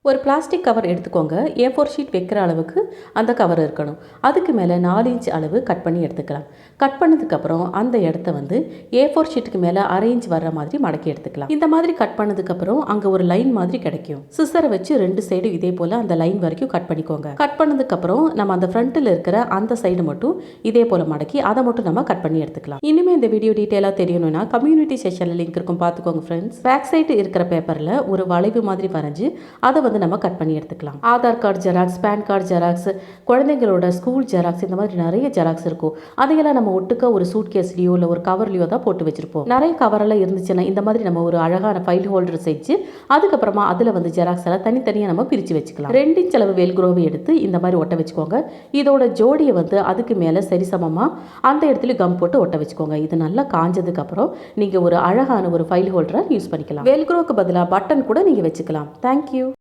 ஒரு plastic cover எடுத்துக்கோங்க. A4 sheet வைக்கிற அளவுக்கு அந்த கவர் இருக்கணும். அதுக்கு மேலே 4 இன்ச் அளவு கட் பண்ணி எடுத்துக்கலாம். கட் பண்ணதுக்கப்புறம் அந்த இடத்த வந்து A4 ஷீட்டுக்கு மேலே 1/2 இன்ச் வர்ற மாதிரி மடக்கி எடுத்துக்கலாம். இந்த மாதிரி கட் பண்ணதுக்கப்புறம் அங்கே ஒரு லைன் மாதிரி கிடைக்கும். சிசரை வச்சு 2 சைடு இதே போல் அந்த லைன் வரைக்கும் கட் பண்ணிக்கோங்க. கட் பண்ணதுக்கப்புறம் நம்ம அந்த ஃப்ரண்ட்டில் இருக்கிற அந்த சைடு மட்டும் இதே போல் மடக்கி அதை மட்டும் நம்ம கட் பண்ணி எடுத்துக்கலாம். இனிமே இந்த வீடியோ டீட்டெயிலாக தெரியணும்னா கம்யூனிட்டி செக்ஷனில் லிங்க் இருக்கும், பார்த்துக்கோங்க ஃப்ரெண்ட்ஸ். பேக் சைடு இருக்கிற பேப்பரில் ஒரு வளைவு மாதிரி வரைஞ்சி அதை வந்து நம்ம கட் பண்ணி எடுத்துக்கலாம். Aadhaar card xerox, pan card xerox, குழந்தைங்களோட ஸ்கூல் ஜெராக்ஸ், இந்த மாதிரி நிறைய ஜெராக்ஸ் இருக்கும். அதையெல்லாம் நம்ம ஒட்டுக்க ஒரு சூட் கேஸ்லையோ இல்லை ஒரு கவர்லையோ தான் போட்டு வச்சிருப்போம். நிறைய கவரெல்லாம் இருந்துச்சுன்னா இந்த மாதிரி நம்ம ஒரு அழகான ஃபைல் ஹோல்டர் செஞ்சு அதுக்கப்புறமா அதில் வந்து ஜெராக்ஸ் எல்லாம் தனித்தனியாக நம்ம பிரித்து வச்சுக்கலாம். 2 இன்ச் அளவு வெல்க்ரோவை எடுத்து இந்த மாதிரி ஒட்ட வச்சுக்கோங்க. இதோட ஜோடியை வந்து அதுக்கு மேலே சரிசமமாக அந்த இடத்துல கம் போட்டு ஒட்ட வச்சுக்கோங்க. இது நல்லா காஞ்சதுக்கு அப்புறம் நீங்கள் ஒரு அழகான ஒரு ஃபைல் ஹோல்டரை யூஸ் பண்ணிக்கலாம். வெல்க்ரோக்கு பதிலாக பட்டன் கூட நீங்கள் வச்சுக்கலாம். தேங்க்யூ.